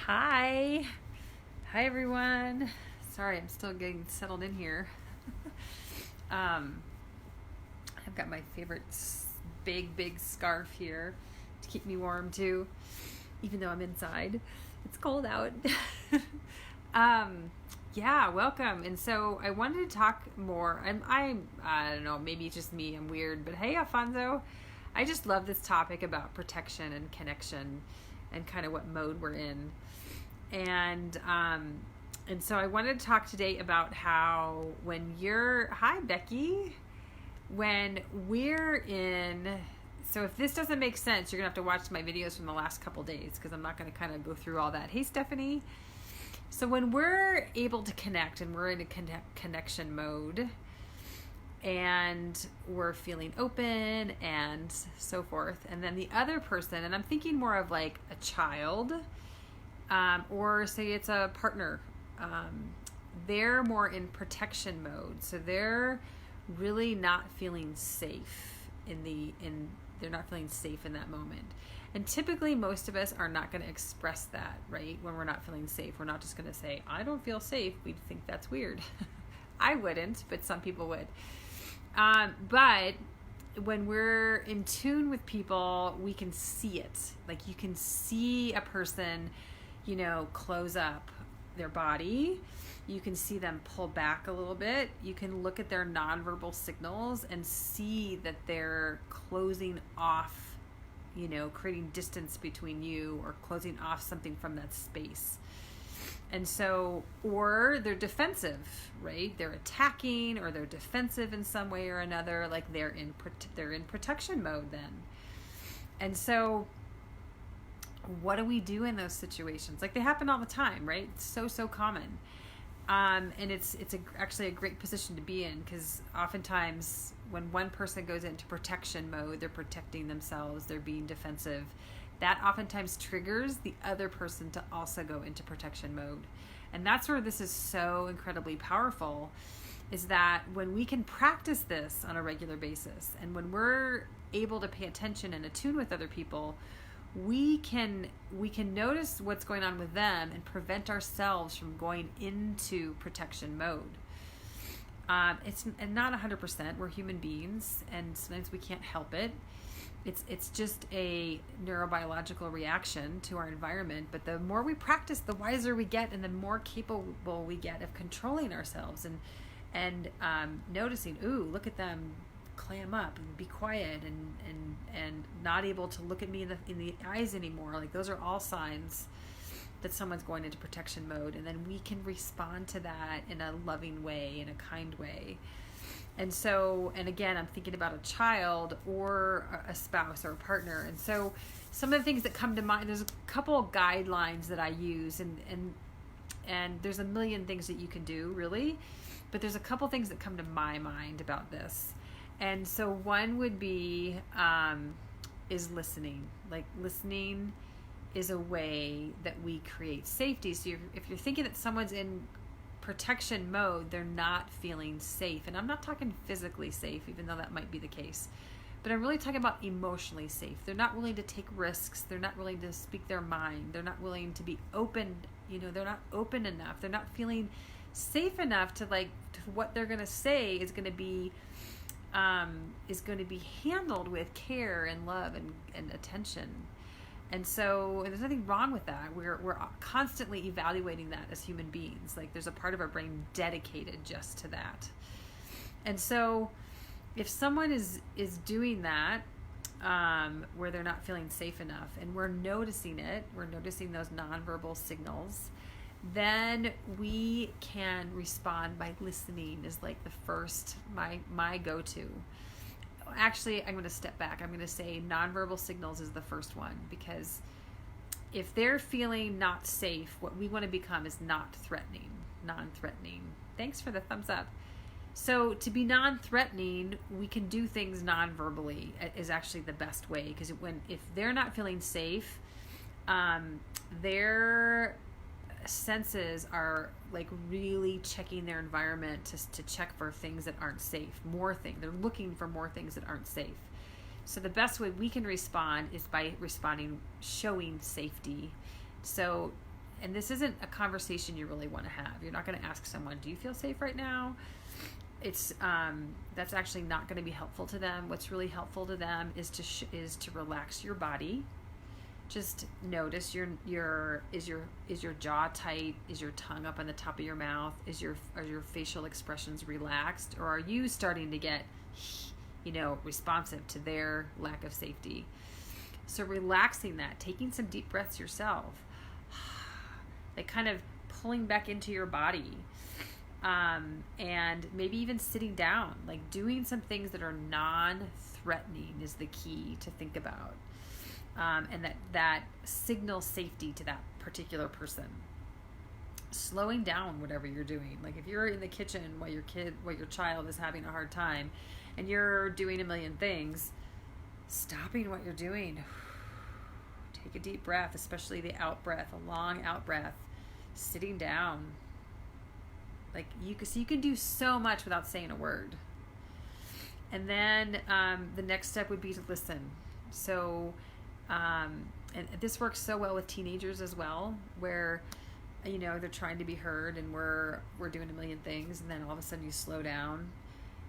Hi. Hi, everyone. Sorry, I'm still getting settled in here. I've got my favorite big scarf here to keep me warm too, even though I'm inside. It's cold out. Yeah, welcome. And so I wanted to talk more. I don't know, maybe it's just me. I'm weird, but hey, Alfonso, I just love this topic about protection and connection and kind of what mode we're in. And so I wanted to talk today about how hi Becky, when we're in, so if this doesn't make sense, you're gonna have to watch my videos from the last couple days because I'm not gonna kind of go through all that. Hey Stephanie. So when we're able to connect and we're in a connection mode and we're feeling open and so forth, and then the other person, and I'm thinking more of like a child, or say it's a partner, they're more in protection mode. So they're really not feeling safe they're not feeling safe in that moment. And typically most of us are not going to express that, right? When we're not feeling safe, we're not just going to say, I don't feel safe. We'd think that's weird. I wouldn't, but some people would. But when we're in tune with people, we can see it. Like you can see a person, close up their body. You can see them pull back a little bit. You can look at their nonverbal signals and see that they're closing off, creating distance between you or closing off something from that space. And so, or they're defensive, right? They're attacking or they're defensive in some way or another, like they're in protection mode then. And so what do we do in those situations? Like they happen all the time, right? It's so common. And it's actually a great position to be in, because oftentimes when one person goes into protection mode, they're protecting themselves, they're being defensive. That oftentimes triggers the other person to also go into protection mode. And that's where this is so incredibly powerful, is that when we can practice this on a regular basis, and when we're able to pay attention and attune with other people, we can notice what's going on with them and prevent ourselves from going into protection mode. It's not 100%. We're human beings, and sometimes we can't help it. It's just a neurobiological reaction to our environment. But the more we practice, the wiser we get, and the more capable we get of controlling ourselves and noticing, ooh, look at them clam up and be quiet and not able to look at me in the eyes anymore. Like those are all signs that someone's going into protection mode, and then we can respond to that in a loving way, in a kind way. And so, and again, I'm thinking about a child or a spouse or a partner. And so some of the things that come to mind, there's a couple of guidelines that I use, and there's a million things that you can do really, but there's a couple things that come to my mind about this. And so one would be is listening. Like listening is a way that we create safety. So if you're thinking that someone's in protection mode, they're not feeling safe. And I'm not talking physically safe, even though that might be the case. But I'm really talking about emotionally safe. They're not willing to take risks. They're not willing to speak their mind. They're not willing to be open. They're not open enough. They're not feeling safe enough to what they're going to say is going to be handled with care and love and attention. And so there's nothing wrong with that. We're constantly evaluating that as human beings. Like there's a part of our brain dedicated just to that. And so if someone is doing that, where they're not feeling safe enough, and we're noticing it, we're noticing those nonverbal signals, then we can respond by listening is like the first, my go-to. Actually, I'm going to step back. I'm going to say nonverbal signals is the first one, because if they're feeling not safe, what we want to become is non-threatening. Thanks for the thumbs up. So to be non-threatening, we can do things non-verbally is actually the best way, because if they're not feeling safe, their senses are like really checking their environment to check for things that aren't safe. They're looking for more things that aren't safe. So the best way we can respond is by showing safety. So and this isn't a conversation you really want to have. You're not going to ask someone, do you feel safe right now? It's that's actually not going to be helpful to them. What's really helpful to them is to relax your body. Just notice is your jaw tight? Is your tongue up on the top of your mouth? Are your facial expressions relaxed, or are you starting to get, responsive to their lack of safety? So relaxing that, taking some deep breaths yourself, like kind of pulling back into your body. And maybe even sitting down, like doing some things that are non-threatening is the key to think about. And that signals safety to that particular person. Slowing down whatever you're doing. Like if you're in the kitchen while your child is having a hard time and you're doing a million things, stopping what you're doing. Take a deep breath, especially the out breath, a long out breath. Sitting down. Like you can do so much without saying a word. And then the next step would be to listen. So, and this works so well with teenagers as well, where they're trying to be heard, and we're doing a million things, and then all of a sudden you slow down,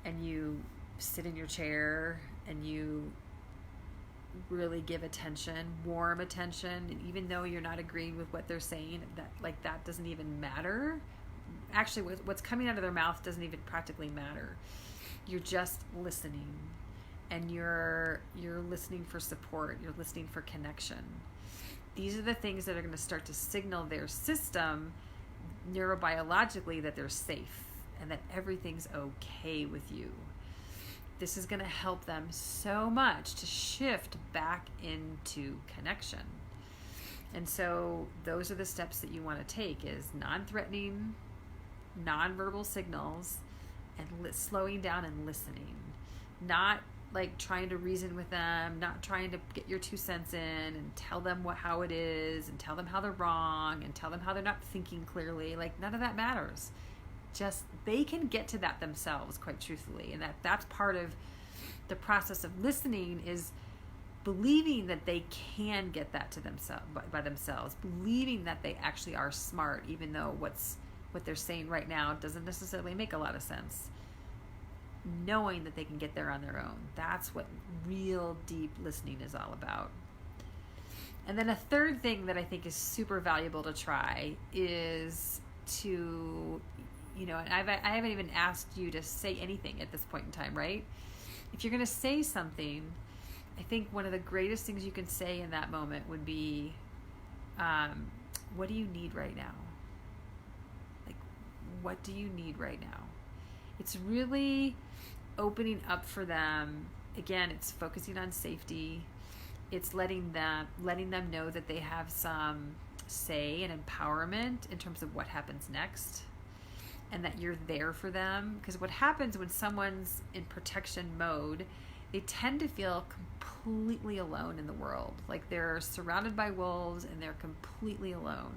and you sit in your chair, and you really give attention, warm attention, and even though you're not agreeing with what they're saying, that doesn't even matter. Actually, what's coming out of their mouth doesn't even practically matter. You're just listening, and you're listening for support. You're listening for connection. These are the things that are going to start to signal their system neurobiologically that they're safe and that everything's okay with you. This is going to help them so much to shift back into connection. And so those are the steps that you want to take: is non-threatening, nonverbal signals, and slowing down and listening. Not like trying to reason with them, not trying to get your 2 cents in and tell them how it is and tell them how they're wrong and tell them how they're not thinking clearly. Like, none of that matters. Just they can get to that themselves, quite truthfully. And that's part of the process of listening, is believing that they can get that to themselves by themselves, believing that they actually are smart, even though what they're saying right now doesn't necessarily make a lot of sense. Knowing that they can get there on their own. That's what real deep listening is all about. And then a third thing that I think is super valuable to try is to, and I haven't even asked you to say anything at this point in time, right? If you're going to say something, I think one of the greatest things you can say in that moment would be, what do you need right now? Like, what do you need right now? It's really opening up for them. Again, it's focusing on safety. It's letting them know that they have some say and empowerment in terms of what happens next, and that you're there for them. Because what happens when someone's in protection mode, they tend to feel completely alone in the world. Like they're surrounded by wolves and they're completely alone.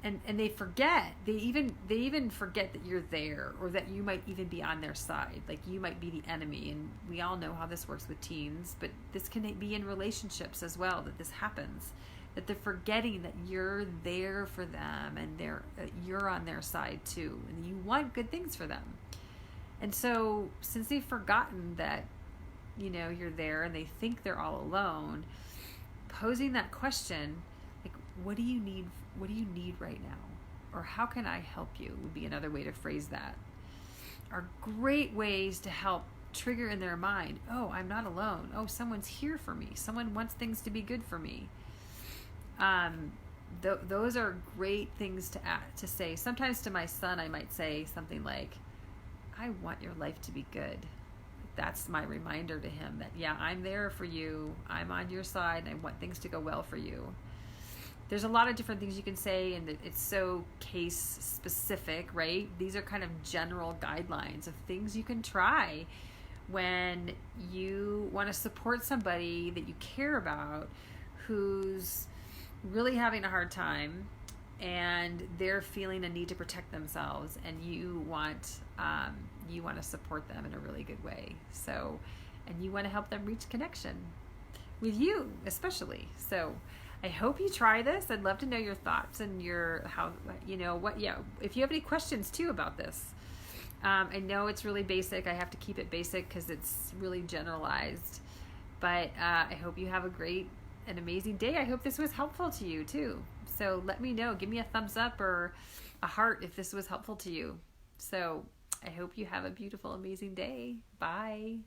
And they forget, they even forget that you're there, or that you might even be on their side. Like you might be the enemy. And we all know how this works with teens, but this can be in relationships as well, that this happens. That they're forgetting that you're there for them, and you're on their side too, and you want good things for them. And so since they've forgotten that, you're there, and they think they're all alone, posing that question, like, what do you need? What do you need right now? Or how can I help you, would be another way to phrase that. Are great ways to help trigger in their mind, oh, I'm not alone. Oh, someone's here for me. Someone wants things to be good for me. Those are great things to say. Sometimes to my son, I might say something like, I want your life to be good. That's my reminder to him that, yeah, I'm there for you. I'm on your side, and I want things to go well for you. There's a lot of different things you can say, and it's so case specific, right? These are kind of general guidelines of things you can try when you want to support somebody that you care about who's really having a hard time, and they're feeling a need to protect themselves, and you want to support them in a really good way. So, and you want to help them reach connection with you, especially. So, I hope you try this. I'd love to know your thoughts and if you have any questions too about this. I know it's really basic. I have to keep it basic because it's really generalized. But I hope you have an amazing day. I hope this was helpful to you too. So let me know. Give me a thumbs up or a heart if this was helpful to you. So I hope you have a beautiful, amazing day. Bye.